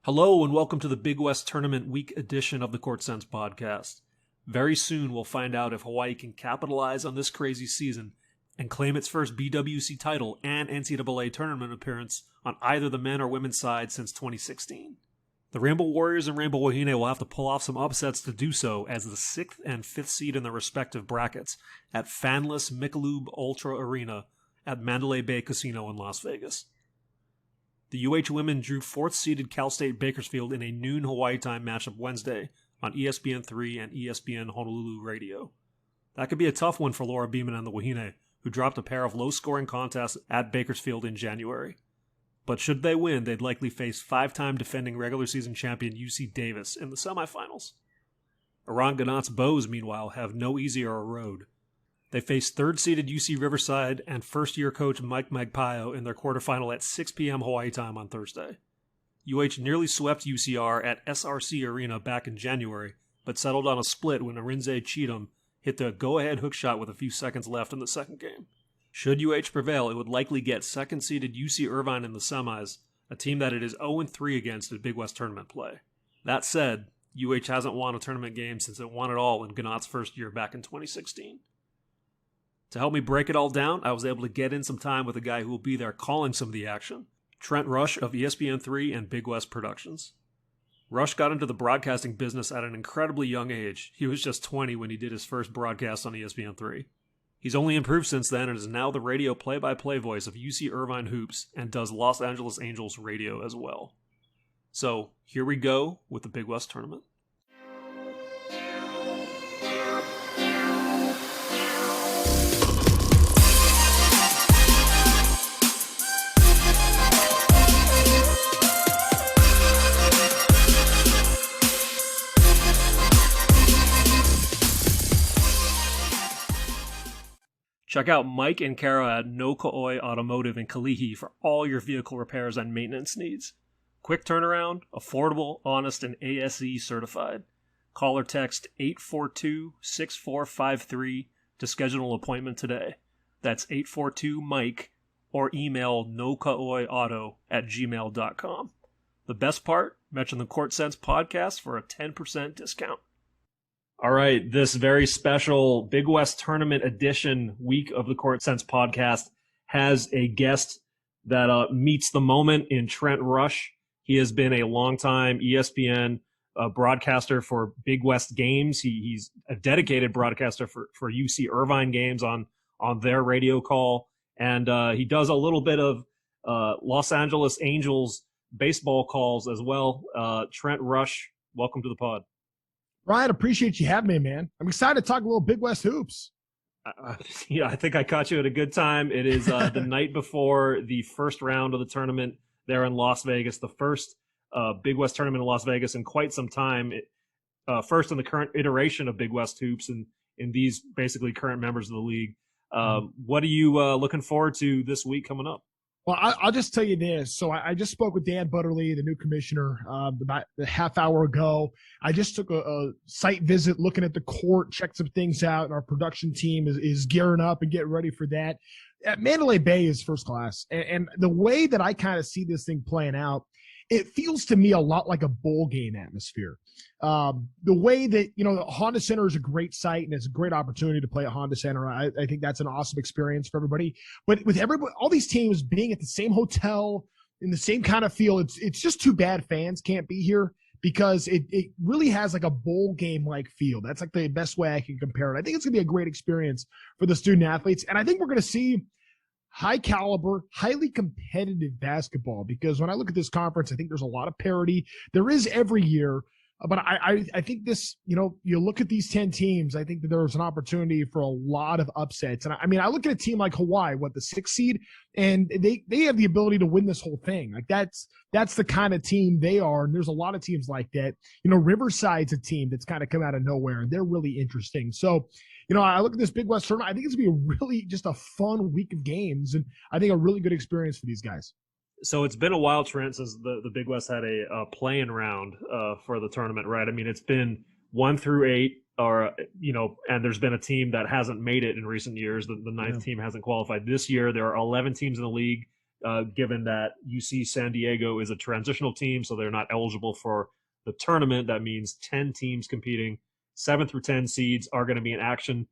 Hello and welcome to the Big West Tournament Week edition of the Court Sense podcast. Very soon we'll find out if Hawaii can capitalize on this crazy season and claim its first BWC title and NCAA tournament appearance on either the men or women's side since 2016. The Rainbow Warriors and Rainbow Wahine will have to pull off some upsets to do so as the 6th and 5th seed in their respective brackets at fanless Michelob Ultra Arena at Mandalay Bay Casino in Las Vegas. The UH women drew 4th-seeded Cal State Bakersfield in a noon Hawaii time matchup Wednesday on ESPN3 and ESPN Honolulu Radio. That could be a tough one for Laura Beeman and the Wahine, who dropped a pair of low-scoring contests at Bakersfield in January. But should they win, they'd likely face 5-time defending regular season champion UC Davis in the semifinals. Eran Ganot's Bows, meanwhile, have no easier road. They face 3rd-seeded UC Riverside and first-year coach Mike Magpaio in their quarterfinal at 6 p.m. Hawaii time on Thursday. UH nearly swept UCR at SRC Arena back in January, but settled on a split when Arinze Cheatham hit the go-ahead hook shot with a few seconds left in the second game. Should UH prevail, it would likely get 2nd-seeded UC Irvine in the semis, a team that it is 0-3 against in Big West tournament play. That said, UH hasn't won a tournament game since it won it all in Ganot's first year back in 2016. To help me break it all down, I was able to get in some time with a guy who will be there calling some of the action, Trent Rush of ESPN3 and Big West Productions. Rush got into the broadcasting business at an incredibly young age. He was just 20 when he did his first broadcast on ESPN3. He's only improved since then and is now the radio play-by-play voice of UC Irvine Hoops and does Los Angeles Angels radio as well. So, here we go with the Big West Tournament. Check out Mike and Kara at No Ka'oi Automotive in Kalihi for all your vehicle repairs and maintenance needs. Quick turnaround, affordable, honest, and ASE certified. Call or text 842-6453 to schedule an appointment today. That's 842-MIKE or email nokaoiauto@gmail.com. The best part, mention the Court Sense podcast for a 10% discount. All right, this very special Big West Tournament edition week of the Court Sense podcast has a guest that meets the moment in Trent Rush. He has been a longtime ESPN broadcaster for Big West games. He's a dedicated broadcaster for UC Irvine games on their radio call. And he does a little bit of Los Angeles Angels baseball calls as well. Trent Rush, welcome to the pod. Ryan, appreciate you having me, man. I'm excited to talk a little Big West hoops. Yeah, I think I caught you at a good time. It is the night before the first round of the tournament there in Las Vegas, the first Big West tournament in Las Vegas in quite some time. First in the current iteration of Big West hoops and in these basically current members of the league. What are you looking forward to this week coming up? Well, I'll just tell you this. So I just spoke with Dan Butterly, the new commissioner, about a half hour ago. I just took a site visit looking at the court, checked some things out, and our production team is gearing up and getting ready for that. Mandalay Bay is first class. And the way that I kind of see this thing playing out, it feels to me a lot like a bowl game atmosphere. The way that, the Honda Center is a great site and it's a great opportunity to play at Honda Center. I think that's an awesome experience for everybody. But with everybody, all these teams being at the same hotel in the same kind of feel, it's just too bad fans can't be here because it really has like a bowl game-like feel. That's like the best way I can compare it. I think it's going to be a great experience for the student athletes. And I think we're going to see high caliber, highly competitive basketball because when I look at this conference, I think there's a lot of parity. There is every year, but I think this, you look at these 10 teams, I think that there's an opportunity for a lot of upsets. And I look at a team like Hawaii, the 6th seed, and they have the ability to win this whole thing. Like that's the kind of team they are. And there's a lot of teams like that. Riverside's a team that's kind of come out of nowhere and they're really interesting. So, I look at this Big West tournament. I think it's going to be really just a fun week of games, and I think a really good experience for these guys. So it's been a while, Trent, since the Big West had a play-in round for the tournament, right? I mean, it's been 1 through 8, and there's been a team that hasn't made it in recent years. The ninth team hasn't qualified. This year, there are 11 teams in the league. given that UC San Diego is a transitional team, so they're not eligible for the tournament. That means 10 teams competing. 7 through 10 seeds are going to be in action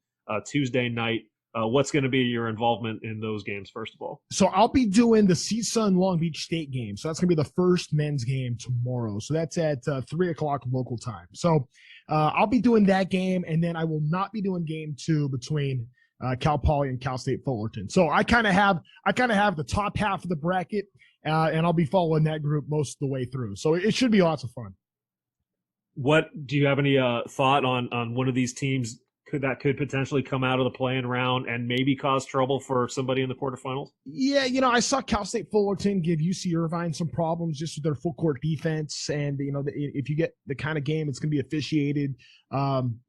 Tuesday night. What's going to be your involvement in those games, first of all? So I'll be doing the CSUN Long Beach State game. So that's going to be the first men's game tomorrow. So that's at 3 o'clock local time. So I'll be doing that game, and then I will not be doing game 2 between Cal Poly and Cal State Fullerton. So I kind of have the top half of the bracket, and I'll be following that group most of the way through. So it should be lots of fun. What do you have any thought on one of these teams could potentially come out of the play-in round and maybe cause trouble for somebody in the quarterfinals? Yeah, I saw Cal State Fullerton give UC Irvine some problems just with their full court defense, and if you get the kind of game, it's going to be officiated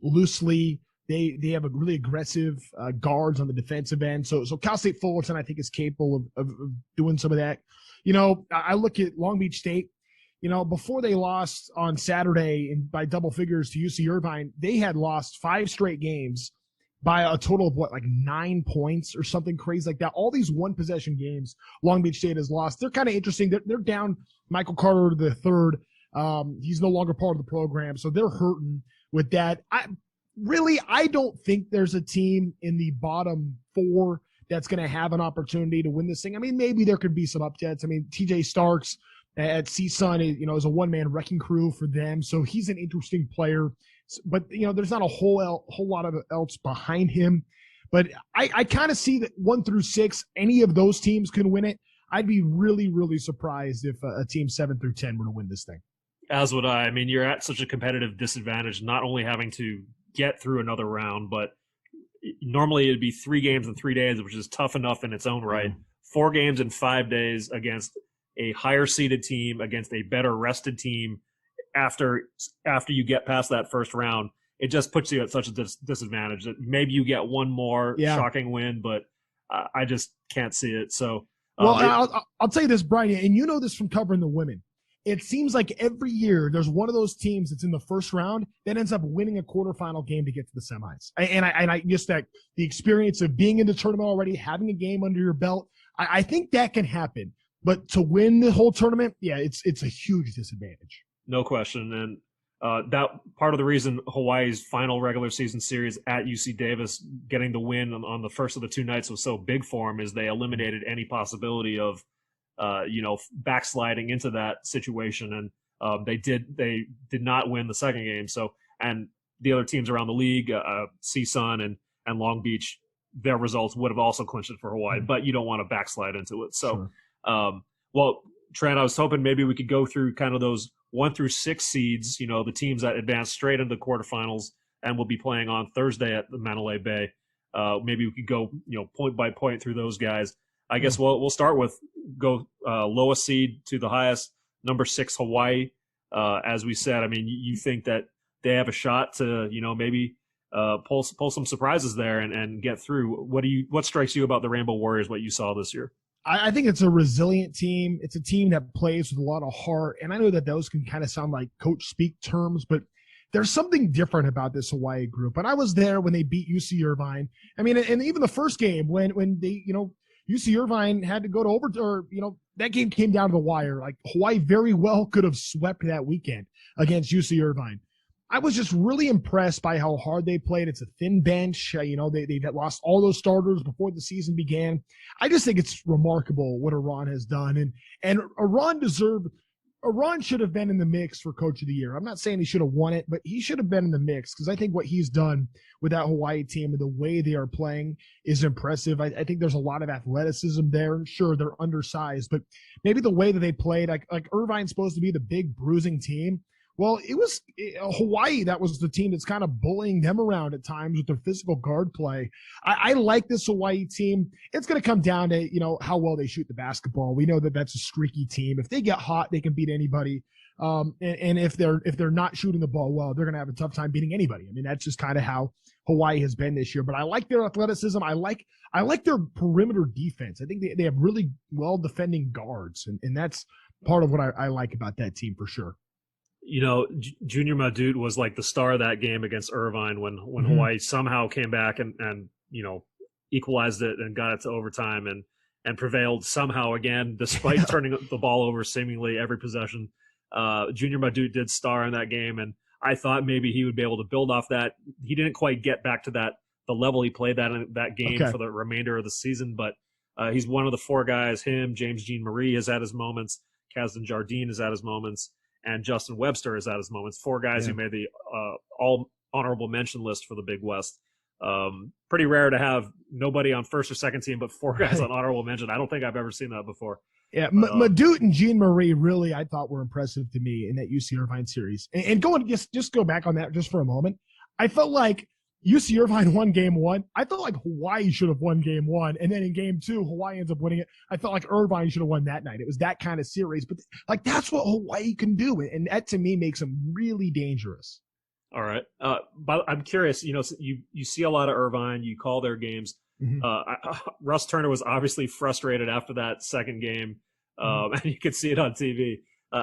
loosely. They have a really aggressive guards on the defensive end, so Cal State Fullerton I think is capable of doing some of that. I look at Long Beach State. Before they lost on Saturday by double figures to UC Irvine, they had lost 5 straight games by a total of 9 points or something crazy like that. All these one possession games Long Beach State has lost. They're kind of interesting. They're down Michael Carter the third. He's no longer part of the program, so they're hurting with that. I don't think there's a team in the bottom 4 that's going to have an opportunity to win this thing. I mean, maybe there could be some upsets. I mean, TJ Starks at CSUN, is a one-man wrecking crew for them, so he's an interesting player. But there's not a whole lot of else behind him. But I kind of see that 1 through 6, any of those teams can win it. I'd be really, really surprised if a team 7 through 10 were to win this thing. As would I. I mean, you're at such a competitive disadvantage, not only having to get through another round, but normally it'd be 3 games in 3 days, which is tough enough in its own right. 4 games in 5 days against a higher seeded team, against a better rested team after you get past that first round. It just puts you at such a disadvantage that maybe you get one more shocking win, but I just can't see it. So, I'll tell you this, Brian, and you know this from covering the women. It seems like every year there's one of those teams that's in the first round that ends up winning a quarterfinal game to get to the semis. And I just that the experience of being in the tournament already, having a game under your belt, I think that can happen. But to win the whole tournament, it's a huge disadvantage. No question. And that part of the reason Hawaii's final regular season series at UC Davis getting the win on the first of the 2 nights was so big for them is they eliminated any possibility of backsliding into that situation. And they did not win the second game. So, and the other teams around the league, CSUN and Long Beach, their results would have also clinched it for Hawaii, but you don't want to backslide into it. So, Sure. Well, Trent, I was hoping maybe we could go through kind of those 1 through 6 seeds, the teams that advance straight into the quarterfinals and will be playing on Thursday at the Mandalay Bay. Maybe we could go, point by point through those guys. I guess we'll start with lowest seed to the highest, number 6 Hawaii. As we said, I mean, you think that they have a shot to, maybe pull some surprises there and get through. What strikes you about the Rainbow Warriors? What you saw this year? I think it's a resilient team. It's a team that plays with a lot of heart. And I know that those can kind of sound like coach speak terms, but there's something different about this Hawaii group. And I was there when they beat UC Irvine. I mean, and even the first game when they, UC Irvine had to go to that game came down to the wire. Like Hawaii very well could have swept that weekend against UC Irvine. I was just really impressed by how hard they played. It's a thin bench. They lost all those starters before the season began. I just think it's remarkable what Iran has done. And Iran should have been in the mix for Coach of the Year. I'm not saying he should have won it, but he should have been in the mix because I think what he's done with that Hawaii team and the way they are playing is impressive. I think there's a lot of athleticism there. Sure, they're undersized, but maybe the way that they played, like Irvine's supposed to be the big bruising team. Well, it was Hawaii that was the team that's kind of bullying them around at times with their physical guard play. I like this Hawaii team. It's going to come down to, how well they shoot the basketball. We know that that's a streaky team. If they get hot, they can beat anybody. And if they're not shooting the ball well, they're going to have a tough time beating anybody. I mean, that's just kind of how Hawaii has been this year. But I like their athleticism. I like their perimeter defense. I think they have really well defending guards. And that's part of what I like about that team for sure. Junior Madut was like the star of that game against Irvine when Hawaii somehow came back and equalized it and got it to overtime. and prevailed somehow again, despite turning the ball over seemingly every possession. Junior Madut did star in that game, and I thought maybe he would be able to build off that. He didn't quite get back to the level he played that game for the remainder of the season, but he's one of the four guys. Him, James Jean-Marie has had his moments, Kazdan Jardine has had his moments, and Justin Webster has had his moments. Four guys who made the all honorable mention list for the Big West. Pretty rare to have nobody on first or second team, but four guys on honorable mention. I don't think I've ever seen that before. Yeah, Madut and Jean-Marie really, I thought, were impressive to me in that UC Irvine series. And just go back on that just for a moment. I felt like UC Irvine won game one. I felt like Hawaii should have won game one. And then in game two, Hawaii ends up winning it. I felt like Irvine should have won that night. It was that kind of series. But like that's what Hawaii can do. And that to me makes them really dangerous. All right. But I'm curious, you see a lot of Irvine, you call their games. Russ Turner was obviously frustrated after that second game. And you could see it on TV.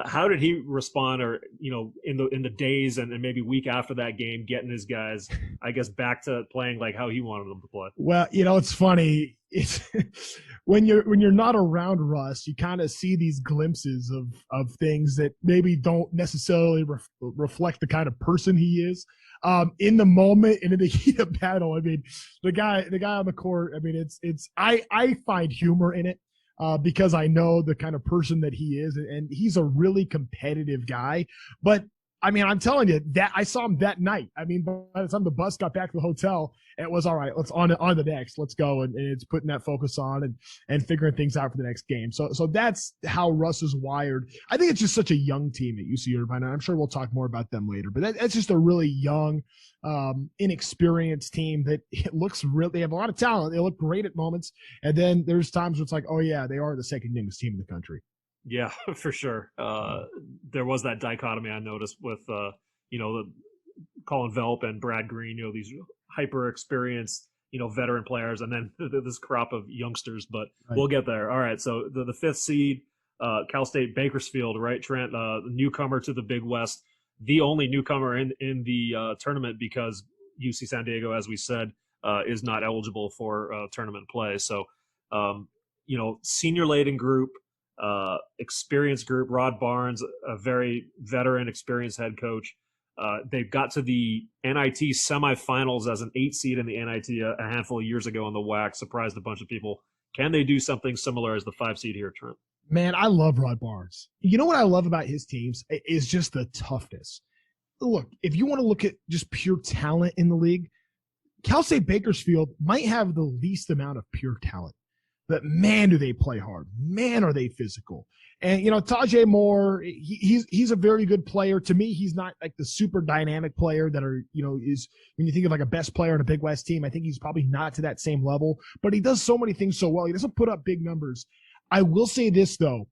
How did he respond, or in the days and maybe week after that game, getting his guys, I guess, back to playing like how he wanted them to play? Well, it's funny. It's when you're not around Russ, you kind of see these glimpses of things that maybe don't necessarily reflect the kind of person he is. In the moment and in the heat of battle, I mean, the guy on the court, I mean, I find humor in it. Because I know the kind of person that he is, and he's a really competitive guy. But I mean, I'm telling you that I saw him that night. I mean, by the time the bus got back to the hotel, it was all right. Let's on the next. Let's go, and it's putting that focus on and figuring things out for the next game. So that's how Russ is wired. I think it's just such a young team at UC Irvine, and I'm sure we'll talk more about them later. But that's just a really young, inexperienced team that they have a lot of talent. They look great at moments, and then there's times where it's like, oh yeah, they are the second youngest team in the country. Yeah, for sure. There was that dichotomy I noticed with the Colin Velp and Brad Green, these hyper experienced, veteran players, and then this crop of youngsters, but we'll get there. All right. So the fifth seed, Cal State Bakersfield, right, Trent, newcomer to the Big West, the only newcomer in the tournament because UC San Diego, as we said, is not eligible for tournament play. So, senior laden group, experienced group, Rod Barnes, a very veteran, experienced head coach. They got to the NIT semifinals as an 8 seed in the NIT a handful of years ago in the WAC, surprised a bunch of people. Can they do something similar as the 5 seed here, Trent? Man, I love Rod Barnes. You know what I love about his teams is just the toughness. Look, if you want to look at just pure talent in the league, Cal State Bakersfield might have the least amount of pure talent. But man, do they play hard. Man, are they physical. And, Tajay Moore, he's a very good player. To me, he's not like the super dynamic player that is when you think of like a best player in a Big West team, I think he's probably not to that same level. But he does so many things so well. He doesn't put up big numbers. I will say this, though.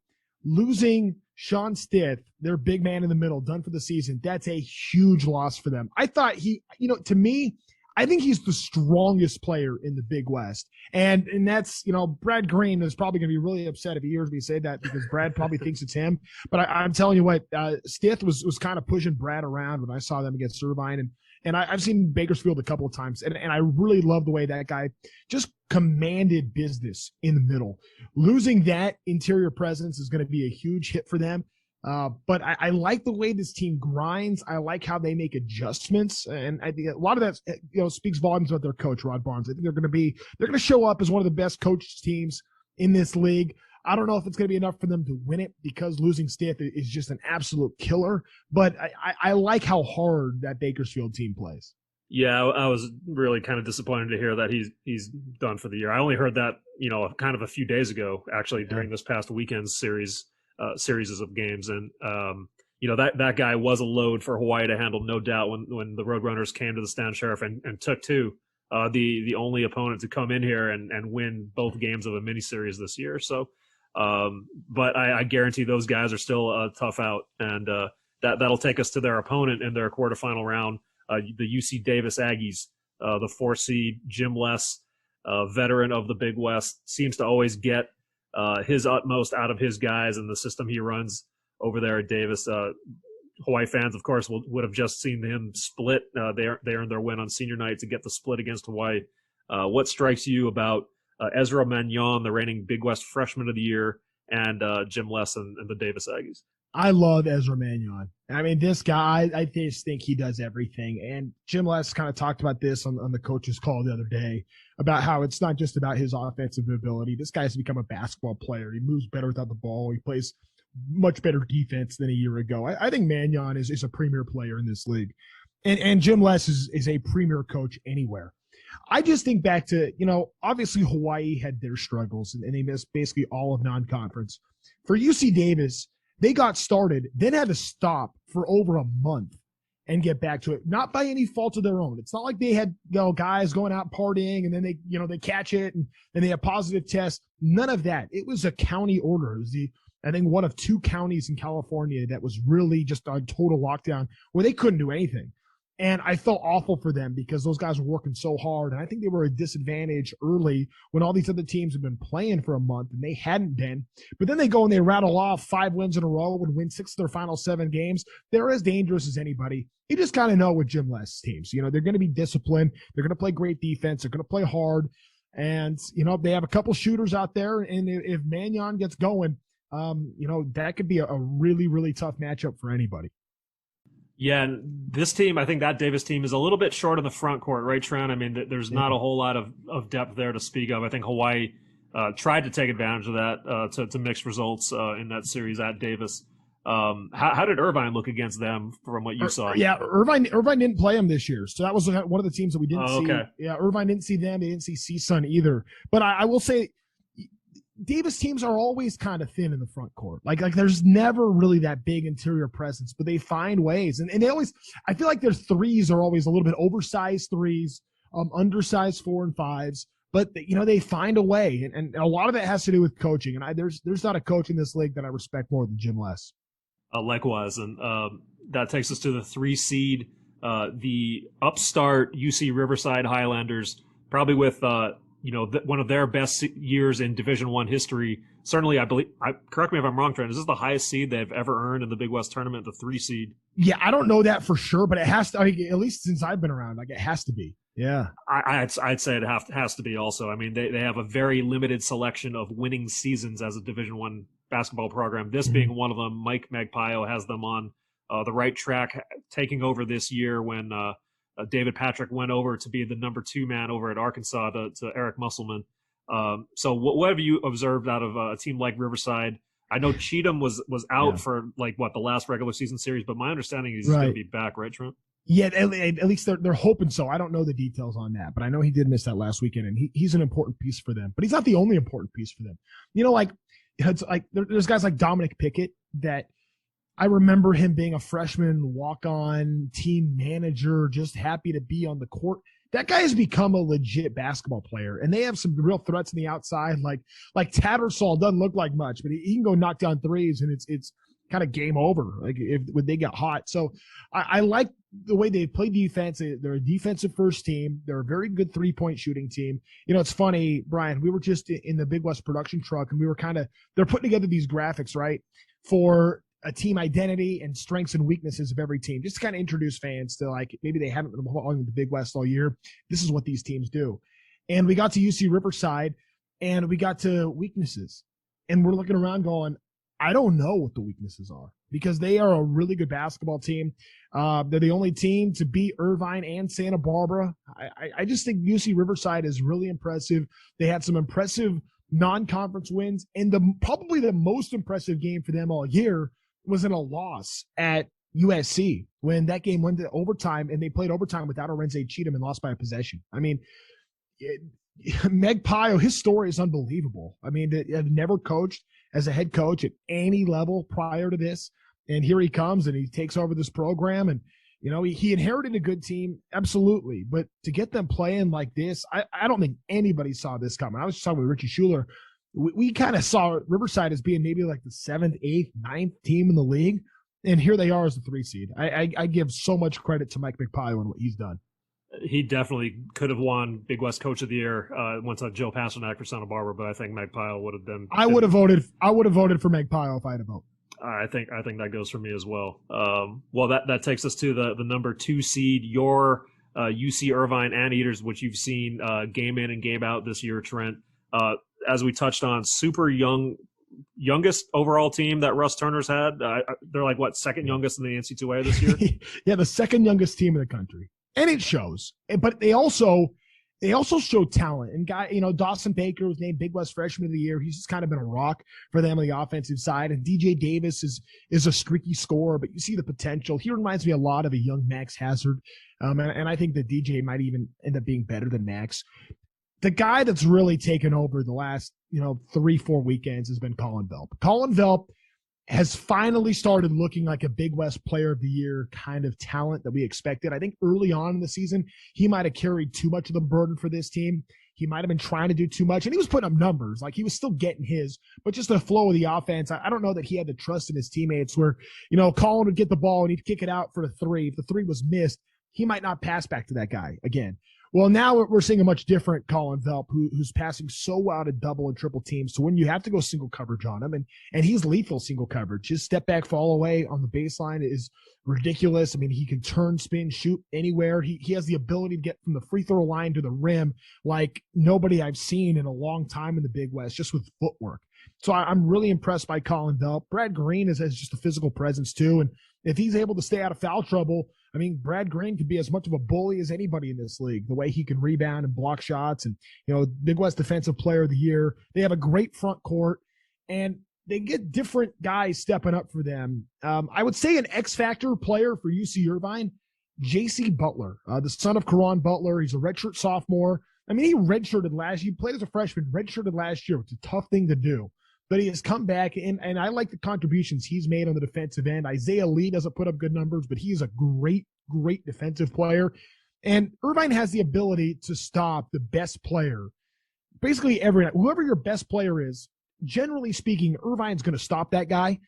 Losing Sean Stith, their big man in the middle, done for the season, that's a huge loss for them. I thought to me, I think he's the strongest player in the Big West. And that's, Brad Green is probably going to be really upset if he hears me say that because Brad probably thinks it's him. But I'm telling you what, Stith was kind of pushing Brad around when I saw them against Irvine. And I've seen Bakersfield a couple of times. And I really love the way that guy just commanded business in the middle. Losing that interior presence is going to be a huge hit for them. But I like the way this team grinds. I like how they make adjustments, and I think a lot of that speaks volumes about their coach Rod Barnes. I think they're going to show up as one of the best coached teams in this league. I don't know if it's going to be enough for them to win it because losing Stith is just an absolute killer. But I like how hard that Bakersfield team plays. Yeah, I was really kind of disappointed to hear that he's done for the year. I only heard that kind of a few days ago, actually, during this past weekend's series of games, and that guy was a load for Hawaii to handle, no doubt, when the Roadrunners came to the Stan Sheriff and took two, the only opponent to come in here and win both games of a mini series this year. So, but I guarantee those guys are still tough out, and that'll take us to their opponent in their quarterfinal round, the UC Davis Aggies, the 4 seed. Jim Less, veteran of the Big West, seems to always get his utmost out of his guys and the system he runs over there at Davis. Hawaii fans, of course, would have just seen him split. They earned their win on senior night to get the split against Hawaii. What strikes you about Ezra Mannion, the reigning Big West Freshman of the Year, and Jim Les and the Davis Aggies. I love Ezra Mannion. I mean, this guy, I just think he does everything. And Jim Les kind of talked about this on the coach's call the other day about how it's not just about his offensive ability. This guy has become a basketball player. He moves better without the ball. He plays much better defense than a year ago. I think Mannion is a premier player in this league. And Jim Les is a premier coach anywhere. I just think back to, obviously Hawaii had their struggles and they missed basically all of non-conference. For UC Davis, they got started, then had to stop for over a month and get back to it, not by any fault of their own. It's not like they had guys going out partying and then they catch it and then they have positive tests. None of that. It was a county order. It was I think one of 2 counties in California that was really just on total lockdown where they couldn't do anything. And I felt awful for them because those guys were working so hard. And I think they were a disadvantage early when all these other teams have been playing for a month and they hadn't been. But then they go and they rattle off 5 wins in a row and win 6 of their final 7 games. They're as dangerous as anybody. You just kind of know with Jim Les teams. They're going to be disciplined. They're going to play great defense. They're going to play hard. And, they have a couple shooters out there. And if Mannion gets going, that could be a really, really tough matchup for anybody. Yeah, and this team, I think that Davis team is a little bit short in the front court, right, Trent? I mean, there's not a whole lot of depth there to speak of. I think Hawaii tried to take advantage of that to mix results in that series at Davis. How did Irvine look against them from what you saw? Yeah, Irvine didn't play them this year, so that was one of the teams that we didn't see. Okay. Yeah, Irvine didn't see them. They didn't see CSUN either. But I will say, Davis teams are always kind of thin in the front court. Like there's never really that big interior presence, but they find ways. And they always, I feel like their threes are always a little bit oversized threes, undersized 4 and 5s, but they find a way. And a lot of it has to do with coaching. And there's not a coach in this league that I respect more than Jim Les. Likewise. And that takes us to the 3 seed, the upstart UC Riverside Highlanders, probably with, one of their best years in Division I history. Certainly, I believe. Correct me if I'm wrong, Trent. Is this the highest seed they've ever earned in the Big West tournament, the 3 seed? Yeah, I don't know that for sure, but it has to. At least since I've been around, it has to be. Yeah, I'd say it has to be also. I mean, they have a very limited selection of winning seasons as a Division I basketball program. This being one of them. Mike Magpio has them on the right track, taking over this year when David Patrick went over to be the number 2 man over at Arkansas to Eric Musselman. So what have you observed out of a team like Riverside? I know Cheatham was out for the last regular season series, but my understanding is he's going to be back, right, Trent? Yeah, at least they're hoping so. I don't know the details on that, but I know he did miss that last weekend, and he's an important piece for them. But he's not the only important piece for them. It's like there's guys like Dominic Pickett that I remember him being a freshman, walk-on, team manager, just happy to be on the court. That guy has become a legit basketball player, and they have some real threats on the outside. Like Tattersall doesn't look like much, but he can go knock down threes, and it's kind of game over. When they get hot. So I like the way they play defense. They're a defensive first team. They're a very good 3-point shooting team. It's funny, Brian. We were just in the Big West production truck, and we were they're putting together these graphics, right, for a team identity and strengths and weaknesses of every team, just to kind of introduce fans to maybe they haven't been following the Big West all year. This is what these teams do. And we got to UC Riverside and we got to weaknesses, and we're looking around going, I don't know what the weaknesses are, because they are a really good basketball team. They're the only team to beat Irvine and Santa Barbara. I just think UC Riverside is really impressive. They had some impressive non-conference wins, and probably the most impressive game for them all year was in a loss at USC when that game went to overtime, and they played overtime without Arenze Cheatham and lost by a possession. I mean, Meg Pio, his story is unbelievable. I mean, I've never coached as a head coach at any level prior to this, and here he comes and he takes over this program, and he inherited a good team, absolutely, but to get them playing like this, I don't think anybody saw this coming. I was just talking with Richie Schuler. We kind of saw Riverside as being maybe like the 7th, 8th, 9th team in the league, and here they are as the 3 seed. I give so much credit to Mike McPile and what he's done. He definitely could have won Big West Coach of the Year once Joe Pasternak for Santa Barbara, but I think Magpile would have been. I would have voted for Magpile if I had a vote. I think that goes for me as well. Well, that takes us to the number 2 seed, your UC Irvine Anteaters, which you've seen game in and game out this year, Trent. As we touched on, super youngest overall team that Russ Turner's had. They're like, what, second youngest in the NC2A this year? Yeah, the second youngest team in the country. And it shows. But they also show talent. And Dawson Baker was named Big West Freshman of the Year. He's just kind of been a rock for them on the offensive side. And DJ Davis is a streaky scorer, but you see the potential. He reminds me a lot of a young Max Hazard. And I think that DJ might even end up being better than Max. The guy that's really taken over the last, 3-4 weekends has been Colin Velp. Colin Velp has finally started looking like a Big West Player of the Year kind of talent that we expected. I think early on in the season, he might have carried too much of the burden for this team. He might have been trying to do too much, and he was putting up numbers. Like, he was still getting his, but just the flow of the offense, I don't know that he had the trust in his teammates where, Colin would get the ball and he'd kick it out for the three. If the three was missed, he might not pass back to that guy again. Well, now we're seeing a much different Colin Velp who's passing so well to double and triple teams. So when you have to go single coverage on him, and he's lethal single coverage. His step back fall away on the baseline is ridiculous. I mean, he can turn, spin, shoot anywhere. He has the ability to get from the free throw line to the rim like nobody I've seen in a long time in the Big West, just with footwork. So I'm really impressed by Colin Velp. Brad Green has just a physical presence too. And if he's able to stay out of foul trouble, I mean, Brad Green could be as much of a bully as anybody in this league, the way he can rebound and block shots. And, Big West Defensive Player of the Year. They have a great front court, and they get different guys stepping up for them. I would say an X-factor player for UC Irvine, J.C. Butler, the son of Karan Butler. He's a redshirt sophomore. I mean, he redshirted last year. He played as a freshman, redshirted last year. It's a tough thing to do. But he has come back, and I like the contributions he's made on the defensive end. Isaiah Lee doesn't put up good numbers, but he's a great, great defensive player. And Irvine has the ability to stop the best player basically every night. Whoever your best player is, generally speaking, Irvine's going to stop that guy,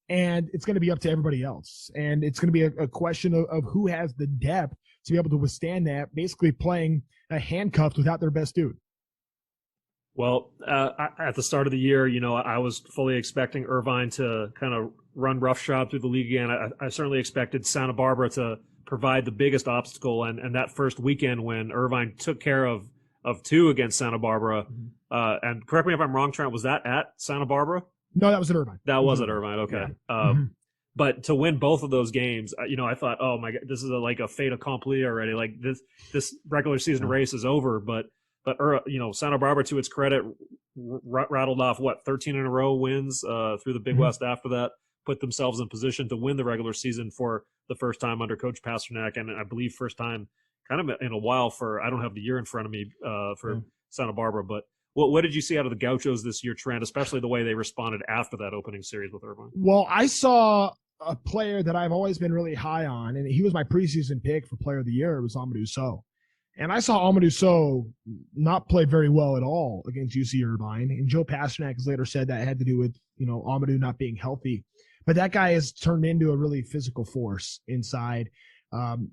and it's going to be up to everybody else. And it's going to be a question of who has the depth to be able to withstand that, basically playing handcuffed without their best dude. Well, at the start of the year, I was fully expecting Irvine to kind of run roughshod through the league again. I certainly expected Santa Barbara to provide the biggest obstacle, and that first weekend when Irvine took care of two against Santa Barbara, and correct me if I'm wrong, Trent, was that at Santa Barbara? No, that was at Irvine. That was at Irvine, okay. Yeah. But to win both of those games, I thought, oh my God, this is like a fait accompli already. Like this regular season race is over, But Santa Barbara, to its credit, rattled off 13 in a row wins through the Big West after that, put themselves in position to win the regular season for the first time under Coach Pasternak, and I believe first time kind of in a while for, I don't have the year in front of me for Santa Barbara, but what did you see out of the Gauchos this year, Trent, especially the way they responded after that opening series with Irvine? Well, I saw a player that I've always been really high on, and he was my preseason pick for Player of the Year. It was Amadou Sow. And I saw Amadou Sow not play very well at all against UC Irvine. And Joe Pasternak has later said that had to do with, Amadou not being healthy. But that guy has turned into a really physical force inside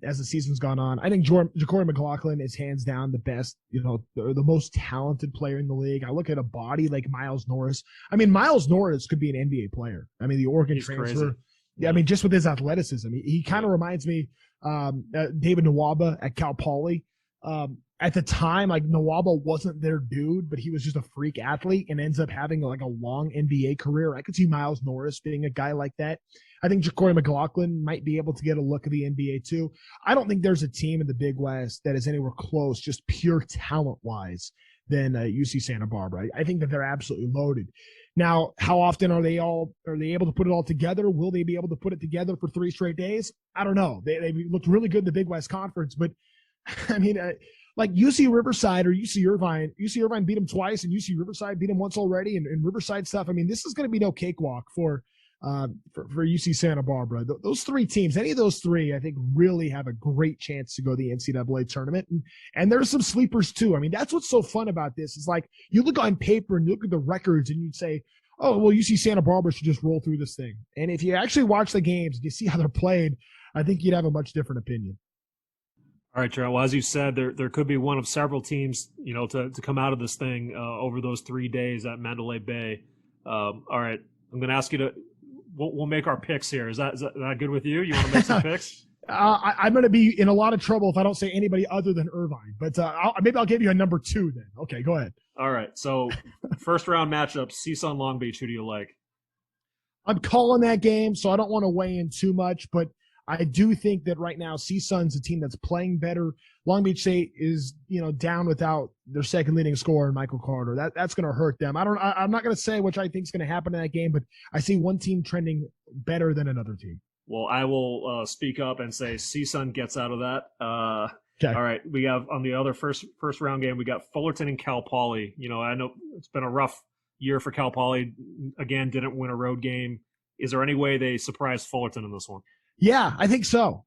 as the season's gone on. I think Ja'Cory McLaughlin is hands down the best, the most talented player in the league. I look at a body like Miles Norris. I mean, Miles Norris could be an NBA player. I mean, the Oregon transfer. Crazy. Yeah, I mean, just with his athleticism. He kind of reminds me David Nwaba at Cal Poly. At the time, like, Nwaba wasn't their dude, but he was just a freak athlete and ends up having like a long NBA career. I could see Miles Norris being a guy like that. I think Ja'Cory McLaughlin might be able to get a look at the NBA too. I don't think there's a team in the Big West that is anywhere close, just pure talent-wise, than UC Santa Barbara. I think that they're absolutely loaded. Now, how often are they able to put it all together? Will they be able to put it together for 3 straight days? I don't know. They looked really good in the Big West Conference, but I mean, like UC Riverside or UC Irvine beat them twice, and UC Riverside beat them once already, and Riverside stuff. I mean, this is going to be no cakewalk for UC Santa Barbara. Those 3 teams, any of those 3, I think, really have a great chance to go to the NCAA tournament. And there's some sleepers too. I mean, that's what's so fun about this. Is like you look on paper and you look at the records and you'd say, oh, well, UC Santa Barbara should just roll through this thing. And if you actually watch the games and you see how they're played, I think you'd have a much different opinion. All right, Trent. Well, as you said, there could be one of several teams, to come out of this thing over those 3 days at Mandalay Bay. All right, I'm going to ask you to. We'll make our picks here. Is that good with you? You want to make some picks? I'm going to be in a lot of trouble if I don't say anybody other than Irvine. But maybe I'll give you a number 2 then. Okay, go ahead. All right. So first round matchup, CSUN Long Beach. Who do you like? I'm calling that game, so I don't want to weigh in too much, but I do think that right now CSUN's a team that's playing better. Long Beach State is, down without their second leading scorer, Michael Carter. That's going to hurt them. I'm not going to say which I think is going to happen in that game, but I see one team trending better than another team. Well, I will speak up and say CSUN gets out of that. Okay. All right, we have on the other first round game, we got Fullerton and Cal Poly. I know it's been a rough year for Cal Poly. Again, didn't win a road game. Is there any way they surprised Fullerton in this one? Yeah, I think so.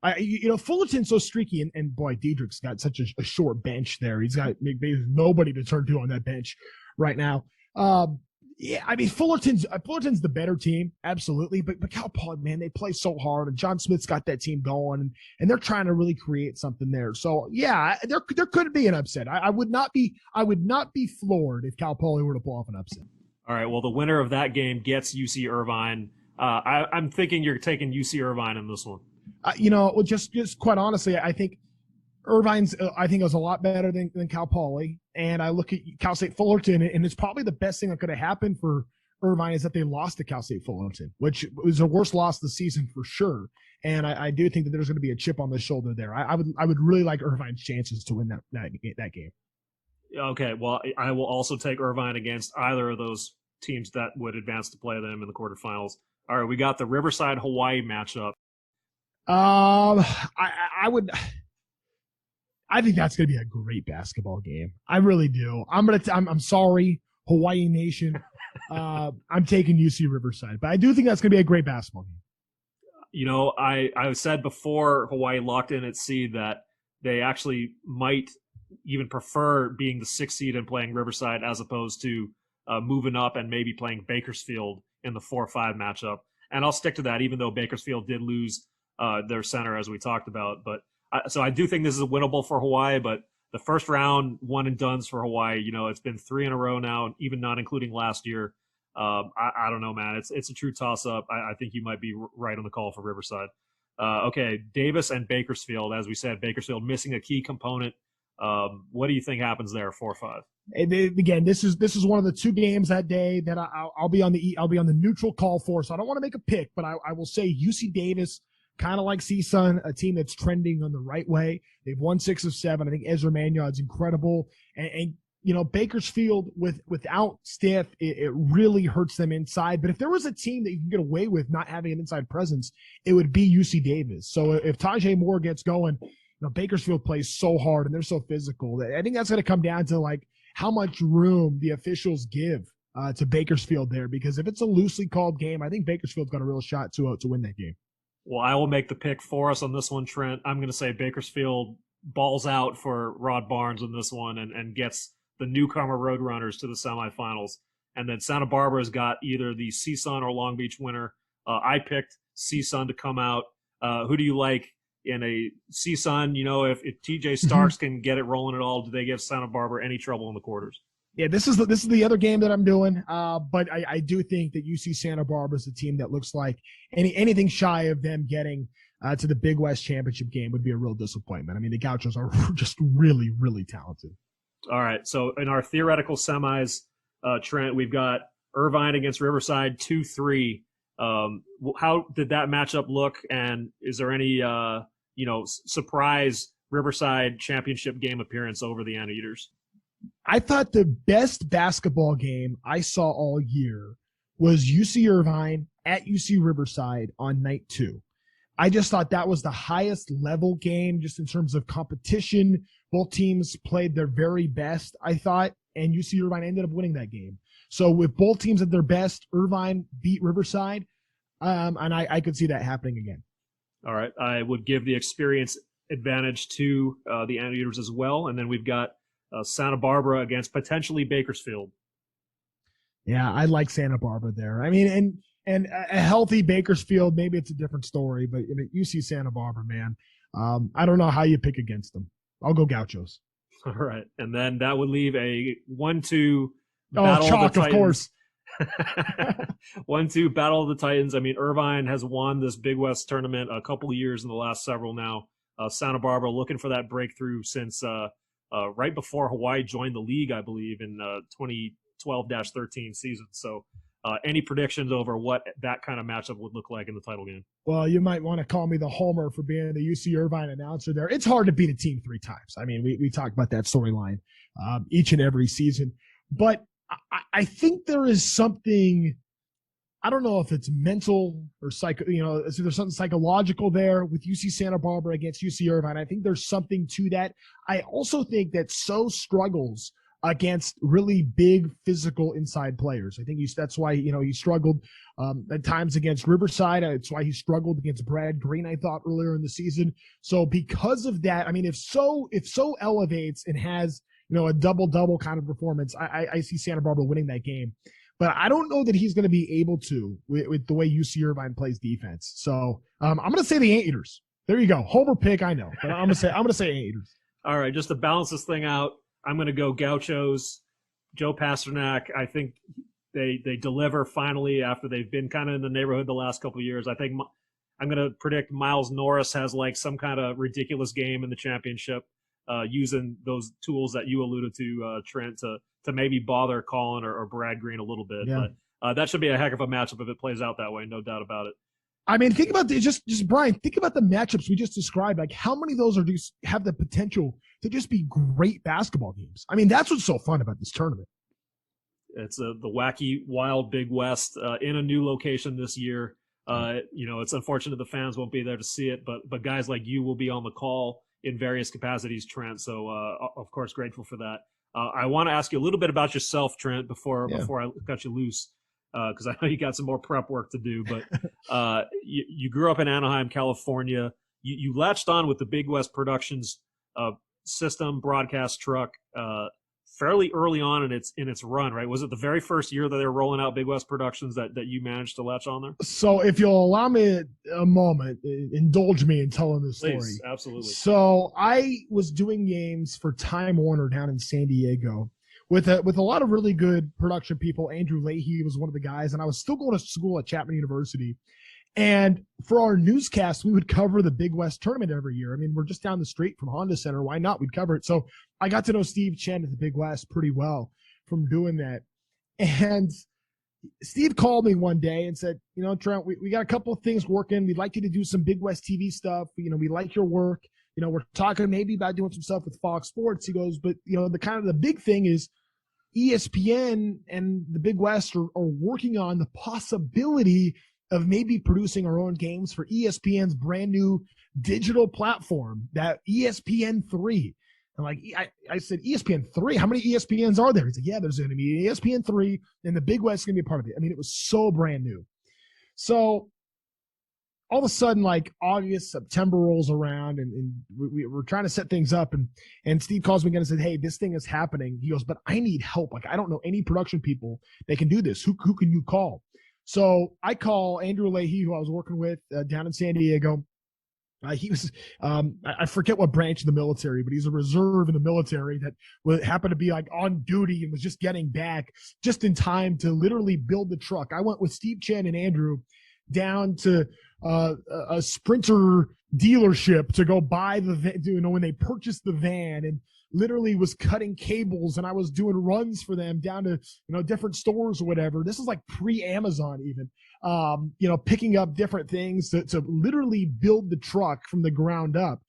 Fullerton's so streaky, and boy, Diedrich's got such a short bench there. He's got nobody to turn to on that bench right now. Yeah, I mean, Fullerton's the better team, absolutely. But Cal Poly, man, they play so hard, and John Smith's got that team going, and they're trying to really create something there. So yeah, there could be an upset. I would not be floored if Cal Poly were to pull off an upset. All right. Well, the winner of that game gets UC Irvine. I'm thinking you're taking UC Irvine in this one. Just quite honestly, I think Irvine's, I think, was a lot better than Cal Poly. And I look at Cal State Fullerton, and it's probably the best thing that could have happened for Irvine is that they lost to Cal State Fullerton, which was the worst loss of the season for sure. And I do think that there's going to be a chip on the shoulder there. I would really like Irvine's chances to win that game. Okay, well, I will also take Irvine against either of those teams that would advance to play them in the quarterfinals. All right, we got the Riverside Hawaii matchup. I think that's going to be a great basketball game. I really do. I'm sorry, Hawaii Nation. I'm taking UC Riverside, but I do think that's going to be a great basketball game. I said before Hawaii locked in at seed that they actually might even prefer being the 6th seed and playing Riverside as opposed to moving up and maybe playing Bakersfield in the 4-5 matchup. And I'll stick to that, even though Bakersfield did lose their center, as we talked about. But so I do think this is winnable for Hawaii, but the first round one and dones for Hawaii, it's been 3 in a row now, even not including last year. I don't know, man. It's a true toss-up. I think you might be right on the call for Riverside. Okay, Davis and Bakersfield. As we said, Bakersfield missing a key component. What do you think happens there, 4-5? Again, this is one of the two games that day that I'll be on the neutral call for. So I don't want to make a pick, but I will say UC Davis, kind of like CSUN, a team that's trending on the right way. They've won 6 of 7. I think Ezra Magnod's incredible, and Bakersfield without Stiff, it really hurts them inside. But if there was a team that you can get away with not having an inside presence, it would be UC Davis. So if Tajay Moore gets going, Bakersfield plays so hard and they're so physical. I think that's going to come down to like how much room the officials give to Bakersfield there, because if it's a loosely called game, I think Bakersfield's got a real shot to win that game. Well, I will make the pick for us on this one, Trent. I'm going to say Bakersfield balls out for Rod Barnes in this one and gets the newcomer Roadrunners to the semifinals. And then Santa Barbara's got either the CSUN or Long Beach winner. I picked CSUN to come out. Who do you like in a CSUN? If TJ Starks can get it rolling at all, do they give Santa Barbara any trouble in the quarters? Yeah, this is the other game that I'm doing. But I do think that UC Santa Barbara is a team that looks like anything shy of them getting to the Big West Championship game would be a real disappointment. I mean, the Gauchos are just really, really talented. All right, so in our theoretical semis, Trent, we've got Irvine against Riverside 2-3. How did that matchup look? And is there any surprise Riverside championship game appearance over the Anteaters? I thought the best basketball game I saw all year was UC Irvine at UC Riverside on night 2. I just thought that was the highest level game just in terms of competition. Both teams played their very best, I thought, and UC Irvine ended up winning that game. So with both teams at their best, Irvine beat Riverside, and I could see that happening again. All right. I would give the experience advantage to the Anteaters as well, and then we've got Santa Barbara against potentially Bakersfield. Yeah, I like Santa Barbara there. I mean, and a healthy Bakersfield, maybe it's a different story, but UC Santa Barbara, man, I don't know how you pick against them. I'll go Gauchos. All right, and then that would leave a 1-2 battle chalk, of the Titans. Of course. 1-2 battle of the Titans. I mean, Irvine has won this Big West tournament a couple of years in the last several now. Santa Barbara looking for that breakthrough since right before Hawaii joined the league, I believe, in 2012-13 season. So any predictions over what that kind of matchup would look like in the title game? Well, you might want to call me the homer for being the UC Irvine announcer there. It's hard to beat a team 3 times. I mean, we talk about that storyline each and every season. But I think there is something, I don't know if it's mental or there's something psychological there with UC Santa Barbara against UC Irvine. I think there's something to that. I also think that So struggles against really big physical inside players. I think that's why, he struggled at times against Riverside. It's why he struggled against Brad Green, I thought, earlier in the season. So because of that, I mean, if So elevates and has, a double-double kind of performance, I see Santa Barbara winning that game. But I don't know that he's going to be able to with the way UC Irvine plays defense. So I'm going to say the Anteaters. There you go. Homer pick, I know, but I'm going to say Anteaters. All right, just to balance this thing out, I'm going to go Gauchos. Joe Pasternak, I think they deliver finally after they've been kind of in the neighborhood the last couple of years. I think I'm going to predict Miles Norris has like some kind of ridiculous game in the championship, using those tools that you alluded to, Trent, to maybe bother Colin or Brad Green a little bit. Yeah. But that should be a heck of a matchup if it plays out that way, no doubt about it. I mean, think about just Brian, think about the matchups we just described. Like, how many of those have the potential to just be great basketball games? I mean, that's what's so fun about this tournament. It's the wacky, wild Big West in a new location this year. It's unfortunate the fans won't be there to see it, but guys like you will be on the call in various capacities, Trent. So, of course, grateful for that. I want to ask you a little bit about yourself, Trent, before I cut you loose. Because I know you got some more prep work to do, but you grew up in Anaheim, California. You latched on with the Big West Productions system broadcast truck fairly early on in its run, right? Was it the very first year that they were rolling out Big West Productions that you managed to latch on there? So if you'll allow me a moment, indulge me in telling this story. Please, absolutely. So I was doing games for Time Warner down in San Diego with a lot of really good production people. Andrew Leahy was one of the guys, and I was still going to school at Chapman University. And for our newscast, we would cover the Big West tournament every year. I mean, we're just down the street from Honda Center. Why not? We'd cover it. So I got to know Steve Chen at the Big West pretty well from doing that. And Steve called me one day and said, Trent, we got a couple of things working. We'd like you to do some Big West TV stuff. We like your work. We're talking maybe about doing some stuff with Fox Sports. He goes, but the big thing is ESPN and the Big West are working on the possibility of maybe producing our own games for ESPN's brand new digital platform, that ESPN3. And I said, ESPN3? How many ESPNs are there? He said, yeah, there's going to be ESPN3, and the Big West is going to be a part of it. I mean, it was so brand new. So all of a sudden, August, September rolls around, and we're trying to set things up, and Steve calls me again and said, hey, this thing is happening. He goes, but I need help. I don't know any production people that can do this. Who can you call? So I call Andrew Leahy, who I was working with down in San Diego. He was, I forget what branch of the military, but he's a reserve in the military that happened to be on duty and was just getting back just in time to literally build the truck. I went with Steve Chen and Andrew down to a Sprinter dealership to go buy the van, when they purchased the van, and literally was cutting cables, and I was doing runs for them down to, different stores or whatever. This is pre-Amazon even, picking up different things to literally build the truck from the ground up.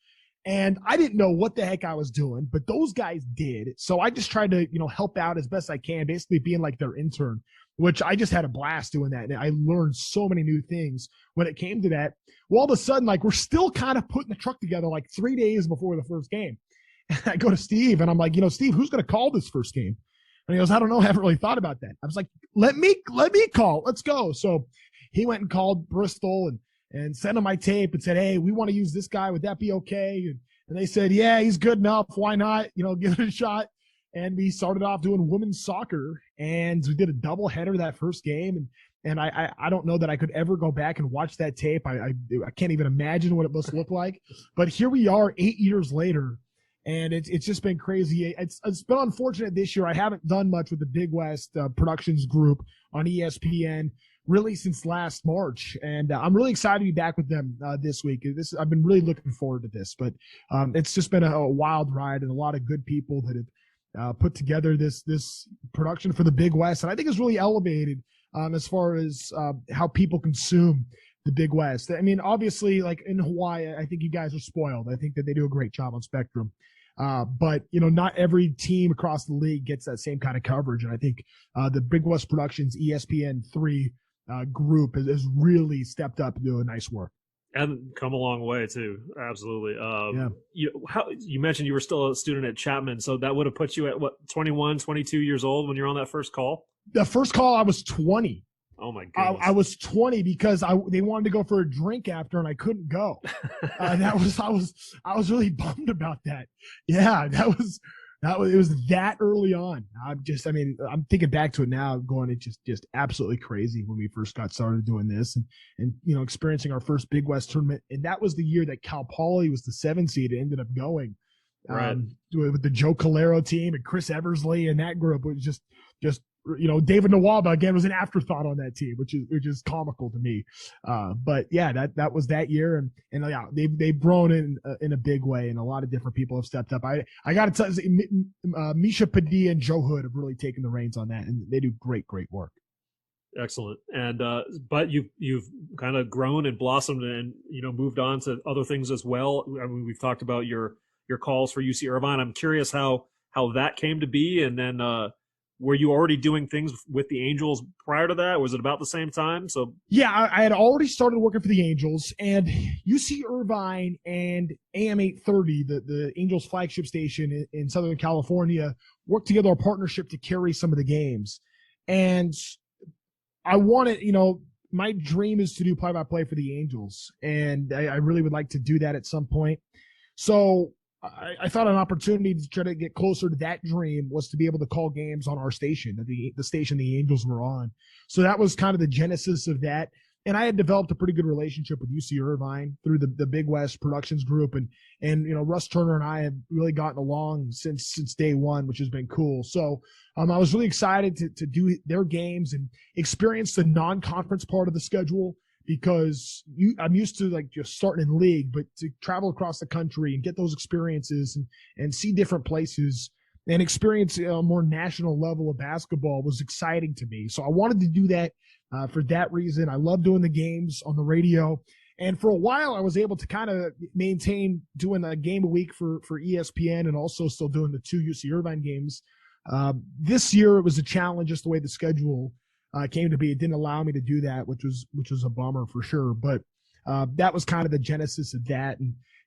And I didn't know what the heck I was doing, but those guys did. So I just tried to, help out as best I can, basically being their intern, which I just had a blast doing that. And I learned so many new things when it came to that. Well, all of a sudden, we're still kind of putting the truck together 3 days before the first game. And I go to Steve and I'm like, Steve, who's going to call this first game? And he goes, I don't know. I haven't really thought about that. I was like, let me call. Let's go. So he went and called Bristol and sent him my tape and said, hey, we want to use this guy. Would that be okay? And they said, yeah, he's good enough. Why not? Give it a shot. And we started off doing women's soccer, and we did a double header that first game. And I don't know that I could ever go back and watch that tape. I can't even imagine what it must look like. But here we are 8 years later. And it's just been crazy. It's been unfortunate this year. I haven't done much with the Big West Productions group on ESPN. really since last March. And I'm really excited to be back with them this week. I've been really looking forward to this, but it's just been a wild ride and a lot of good people that have put together this production for the Big West. And I think it's really elevated as far as how people consume the Big West. I mean, obviously, like in Hawaii, I think you guys are spoiled. I think that they do a great job on Spectrum. But, not every team across the league gets that same kind of coverage. And I think the Big West Productions ESPN3 group has really stepped up and doing nice work. And come a long way, too. Absolutely. Yeah. You mentioned you were still a student at Chapman, so that would have put you at, 21, 22 years old when you're on that first call? The first call, I was 20. Oh my goodness! I was 20 because they wanted to go for a drink after, and I couldn't go. I was really bummed about that. Yeah, it was that early on. I'm thinking back to it now, going, it's just absolutely crazy when we first got started doing this, and experiencing our first Big West tournament, and that was the year that Cal Poly was the 7 seed. It ended up going right with the Joe Calero team and Chris Eversley and that group. It was just. David Nawaba again was an afterthought on that team, which is comical to me. But yeah, that was that year, and yeah, they've grown in a big way, and a lot of different people have stepped up. I got to tell you, Misha Padilla and Joe Hood have really taken the reins on that, and they do great work. Excellent. And but you've kind of grown and blossomed, and moved on to other things as well. I mean, we've talked about your calls for UC Irvine. I'm curious how that came to be, and then. Were you already doing things with the Angels prior to that? Was it about the same time? So yeah, I had already started working for the Angels, and UC Irvine and AM 830, the Angels flagship station in Southern California, worked together a partnership to carry some of the games. And I wanted, my dream is to do play-by-play for the Angels, and I really would like to do that at some point. So I thought an opportunity to try to get closer to that dream was to be able to call games on our station, the station the Angels were on. So that was kind of the genesis of that. And I had developed a pretty good relationship with UC Irvine through the Big West Productions group. And Russ Turner and I have really gotten along since day one, which has been cool. So I was really excited to do their games and experience the non-conference part of the schedule, because I'm used to just starting in league, but to travel across the country and get those experiences and see different places and experience a more national level of basketball was exciting to me. So I wanted to do that for that reason. I love doing the games on the radio. And for a while, I was able to kind of maintain doing a game a week for ESPN, and also still doing the 2 UC Irvine games. This year, it was a challenge, just the way the schedule came to be. It didn't allow me to do that, which was a bummer for sure. But that was kind of the genesis of that.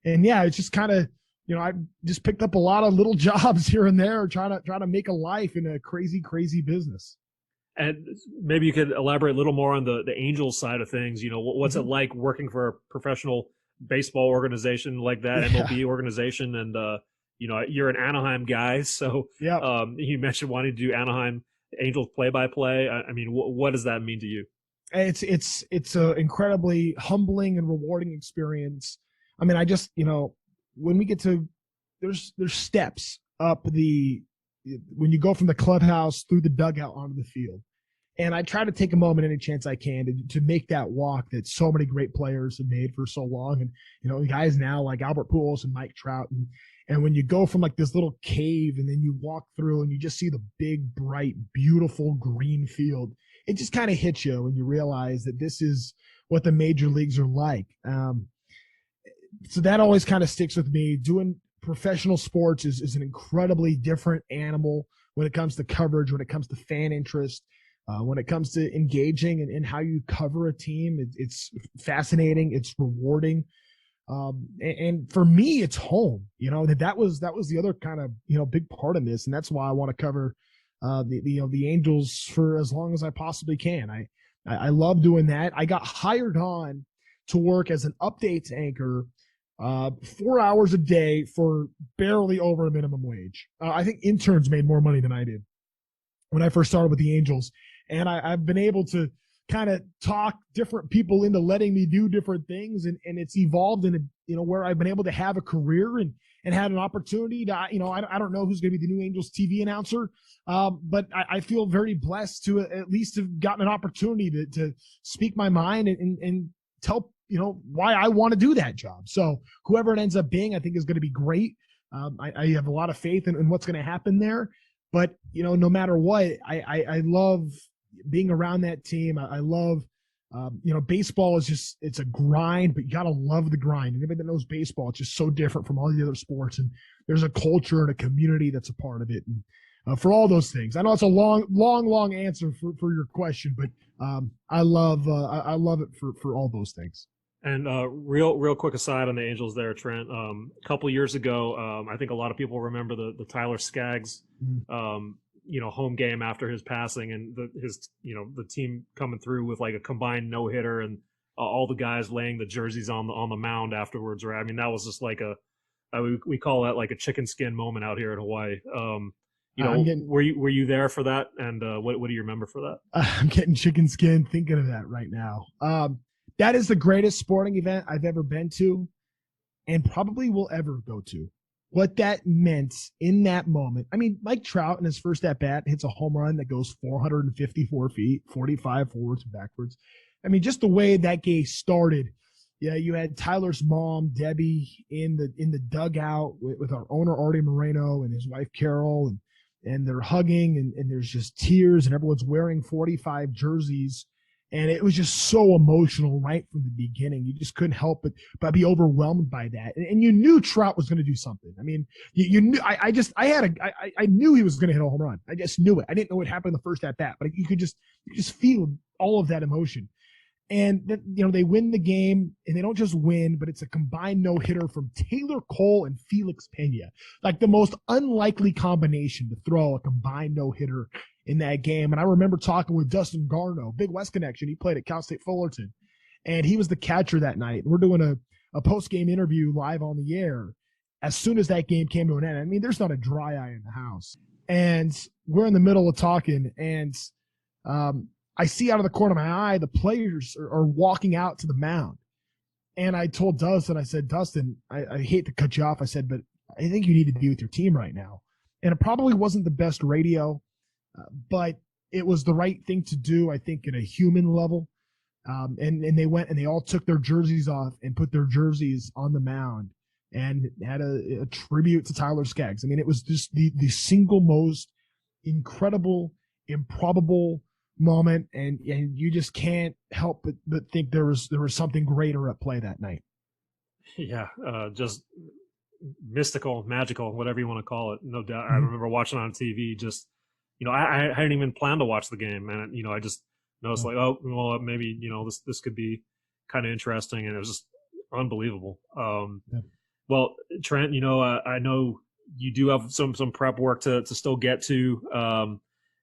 And yeah, it's just kind of, I just picked up a lot of little jobs here and there, trying to make a life in a crazy business. And maybe you could elaborate a little more on the Angels side of things. What's it like working for a professional baseball organization like that, MLB organization? And, you're an Anaheim guy. So yeah. You mentioned wanting to do Anaheim Angels play-by-play. I mean, what does that mean to you? It's a incredibly humbling and rewarding experience. I mean, I just, when we get to, there's steps up when you go from the clubhouse through the dugout onto the field. And I try to take a moment any chance I can to make that walk that so many great players have made for so long. And, guys now like Albert Pujols and Mike Trout. And when you go from this little cave and then you walk through and you just see the big, bright, beautiful green field, it just kind of hits you when you realize that this is what the major leagues are like. So that always kind of sticks with me. Doing professional sports is an incredibly different animal when it comes to coverage, when it comes to fan interest, when it comes to engaging in how you cover a team. It's fascinating. It's rewarding. And for me, it's home. That was the other kind of big part of this, and that's why I want to cover the Angels for as long as I possibly can. I love doing that. I got hired on to work as an updates anchor 4 hours a day for barely over a minimum wage. I think interns made more money than I did when I first started with the Angels, and I've been able to kind of talk different people into letting me do different things. And it's evolved into, where I've been able to have a career and had an opportunity to, I don't know who's going to be the new Angels TV announcer. But I feel very blessed to at least have gotten an opportunity to speak my mind and tell, why I want to do that job. So whoever it ends up being, I think is going to be great. I have a lot of faith in what's going to happen there. But, no matter what, I love being around that team. I love, baseball is it's a grind, but you got to love the grind. And anybody that knows baseball, it's just so different from all the other sports. And there's a culture and a community that's a part of it. And for all those things, I know it's a long answer for your question, but I love it for all those things. And real quick aside on the Angels there, Trent. A couple years ago, I think a lot of people remember the Tyler Skaggs, home game after his passing, and the team coming through with like a combined no hitter, and all the guys laying the jerseys on the mound afterwards. Right? I mean, that was just like we call that like a chicken skin moment out here in Hawaii. Were you there for that? And what do you remember for that? I'm getting chicken skin thinking of that right now. That is the greatest sporting event I've ever been to and probably will ever go to. What that meant in that moment. I mean, Mike Trout in his first at-bat hits a home run that goes 454 feet, 45 forwards and backwards. I mean, just the way that game started. Yeah, you had Tyler's mom, Debbie, in the dugout with our owner, Artie Moreno, and his wife, Carol, and they're hugging, and there's just tears, and everyone's wearing 45 jerseys. And it was just so emotional right from the beginning. You just couldn't help but be overwhelmed by that. And you knew Trout was going to do something. I mean, you knew. I knew he was going to hit a home run. I just knew it. I didn't know what happened in the first at bat, but you could just feel all of that emotion. And then, they win the game, and they don't just win, but it's a combined no-hitter from Taylor Cole and Felix Pena. Like the most unlikely combination to throw a combined no-hitter in that game. And I remember talking with Dustin Garno, Big West connection. He played at Cal State Fullerton, and he was the catcher that night. We're doing a post-game interview live on the air as soon as that game came to an end. I mean, there's not a dry eye in the house. And we're in the middle of talking, and I see out of the corner of my eye, the players are walking out to the mound. And I told Dustin, I said, Dustin, I hate to cut you off. I said, but I think you need to be with your team right now. And it probably wasn't the best radio, but it was the right thing to do, I think, at a human level. And they went and they all took their jerseys off and put their jerseys on the mound and had a tribute to Tyler Skaggs. I mean, it was just the single most incredible, improbable moment, and you just can't help but think there was something greater at play that night. Yeah, just mystical, magical, whatever you want to call it. No doubt. Mm-hmm. I remember watching on TV. Just I hadn't even planned to watch the game, and I just noticed like, oh, well, maybe this could be kind of interesting, and it was just unbelievable. Well, Trent, I know you do have some prep work to still get to.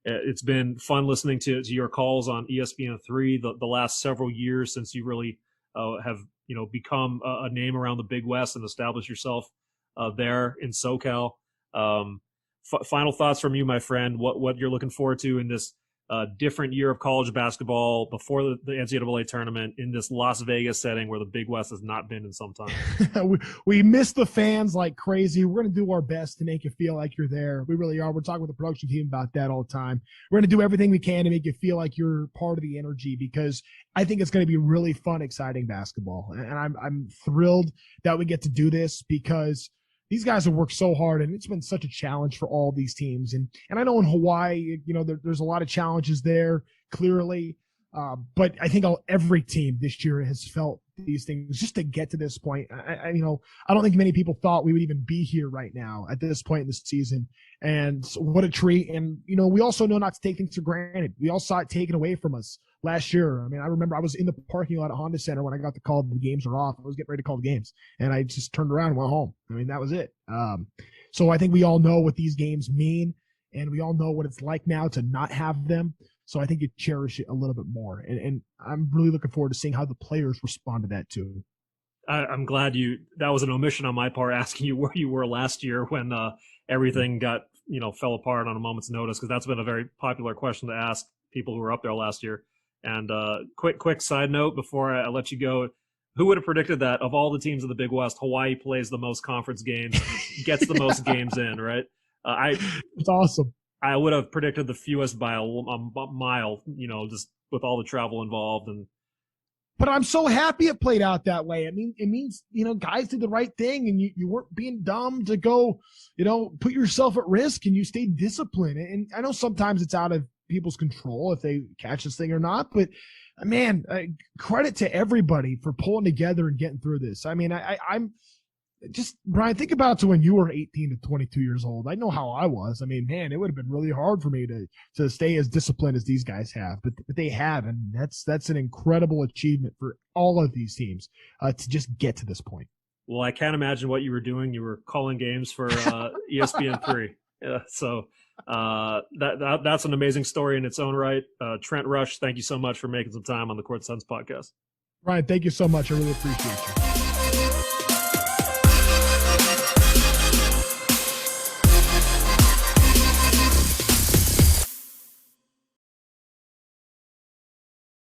It's been fun listening to your calls on ESPN3 the last several years since you really have become a name around the Big West and established yourself there in SoCal. Final thoughts from you, my friend. What you're looking forward to in this different year of college basketball before the NCAA tournament in this Las Vegas setting where the Big West has not been in some time. we miss the fans like crazy. We're going to do our best to make you feel like you're there. We really are. We're talking with the production team about that all the time. We're going to do everything we can to make you feel like you're part of the energy, because I think it's going to be really fun, exciting basketball. And I'm thrilled that we get to do this, because these guys have worked so hard, and it's been such a challenge for all these teams. And I know in Hawaii, there's a lot of challenges there, clearly. But I think every team this year has felt these things just to get to this point. I don't think many people thought we would even be here right now at this point in the season. And what a treat. And, we also know not to take things for granted. We all saw it taken away from us last year. I mean, I remember I was in the parking lot at Honda Center when I got the call the games are off. I was getting ready to call the games, and I just turned around and went home. I mean, that was it. So I think we all know what these games mean, and we all know what it's like now to not have them. So I think you cherish it a little bit more. And I'm really looking forward to seeing how the players respond to that too. I'm glad that was an omission on my part, asking you where you were last year when everything got, fell apart on a moment's notice, because that's been a very popular question to ask people who were up there last year. And quick side note before I let you go. Who would have predicted that of all the teams in the Big West, Hawaii plays the most conference games, gets the most games in, right? It's awesome. I would have predicted the fewest by a mile, just with all the travel involved. But I'm so happy it played out that way. I mean, it means, guys did the right thing and you weren't being dumb to go, put yourself at risk, and you stayed disciplined. And I know sometimes it's out of people's control if they catch this thing or not, but man, credit to everybody for pulling together and getting through this. I mean, I'm just, Brian, think about it to when you were 18 to 22 years old. I know how I was. I mean, man, it would have been really hard for me to stay as disciplined as these guys have, but they have, and that's an incredible achievement for all of these teams to just get to this point. Well, I can't imagine what you were doing. You were calling games for ESPN3. Yeah, so that's an amazing story in its own right. Trent Rush, thank you so much for making some time on the Court Sense podcast. Brian, thank you so much. I really appreciate you.